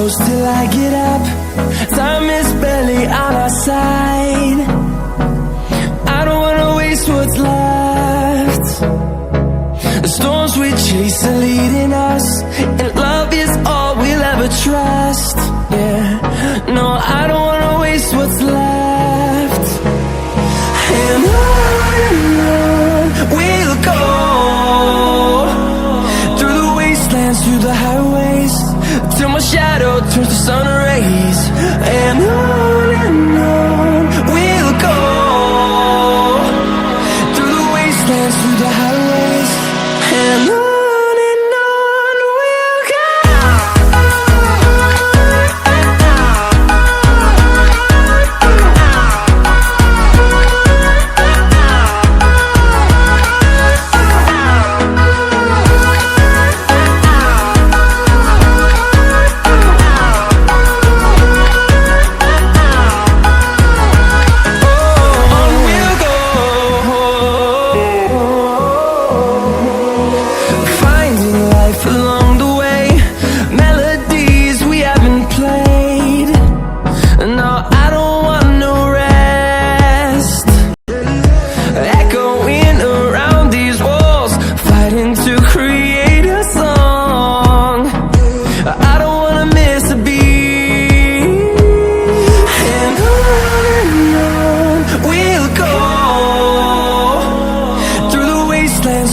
close till I get up. Time is barely on our side. I don't wanna waste what's left. The storms we chase are leading us, and love is all we'll ever trust. Yeah, no, I don't wanna waste what's left. And on we'll go, through the wastelands, through the highways, till my shadow turns to sun rays. And on we'll go, through the wastelands, through the highways, and on we'll go.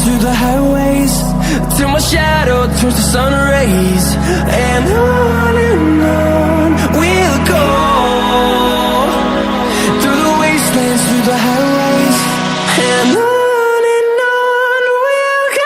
Through the highways, till my shadow turns to sun rays. And on we'll go, through the wastelands, through the highways, and on we'll go.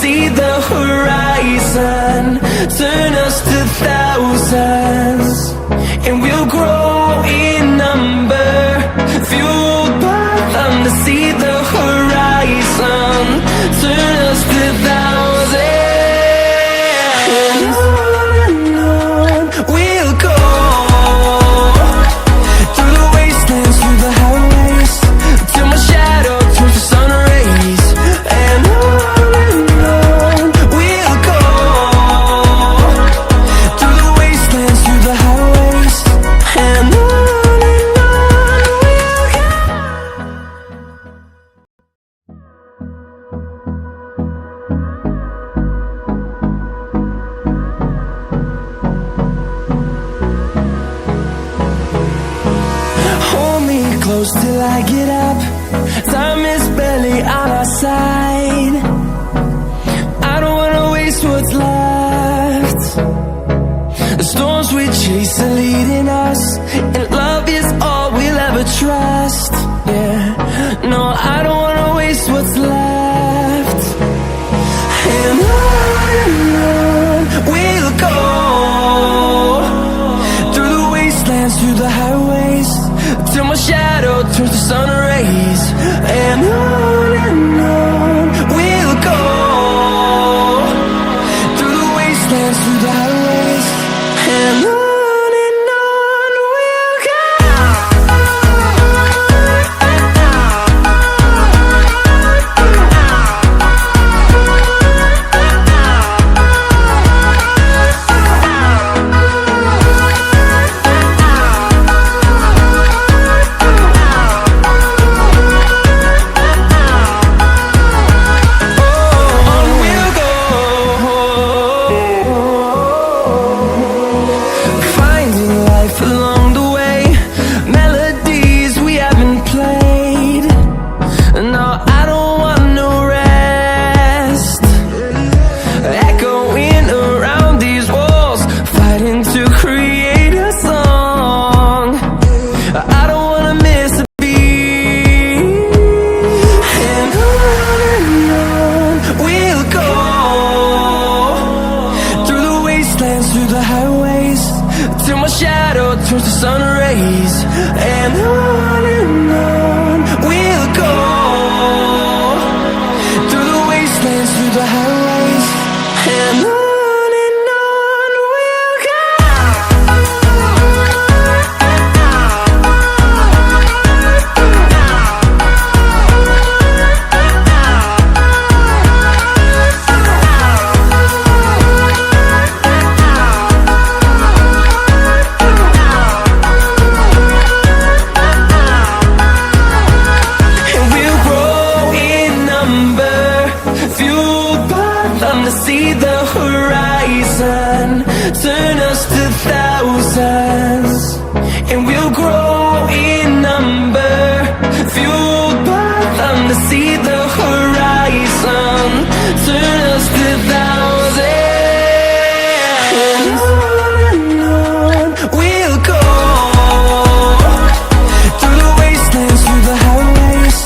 See the horizon, turn us to thousands, and we'll grow in number, fueled by them. To see the horizon, turn us to thousands, and on we'll go, through the wastelands, through the highways, till my shadow turns to sun rays. And close till I get up. Time is barely on our side. I don't wanna waste what's left. The storms we chase are leading us, and love is all we'll ever trust. Yeah, no, I don't wanna waste what's left. And on we'll go, through the wastelands, through the highways, till my shadow turns to sun rays. And on we'll go, through the wastelands, through the highways, and on we'll go. till my shadow turns to sun rays. And on we'll go, through the wastelands, through the highways, and on we'll go. See the horizon, turn us to thousands, and we'll grow in number, fueled by them to see the horizon, turn us to thousands, and on we'll go, through the wastelands, through the highways,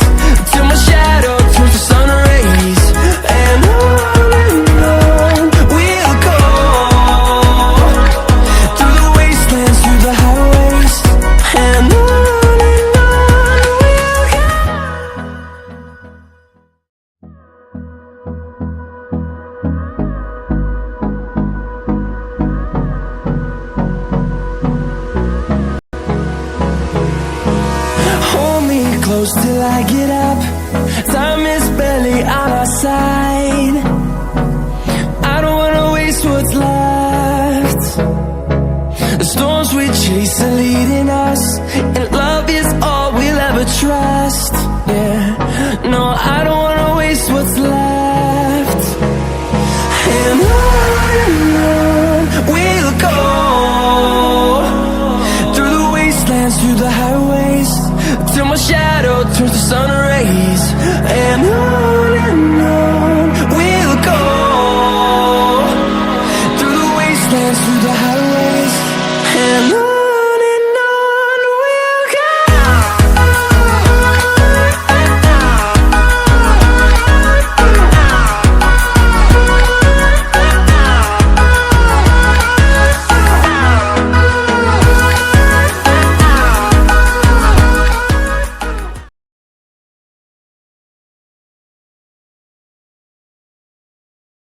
till my shadow turns to sun rays, and on close till I get up. Time is barely on our side. I don't wanna waste what's left. The storms we chase are leading us, and love is all we'll ever trust. Yeah, no, I don't wanna waste what's left. And on we'll go, through the wastelands, through the highways, till my shadow turns to sun rays. And on we'll go, through the wastelands, through the highways.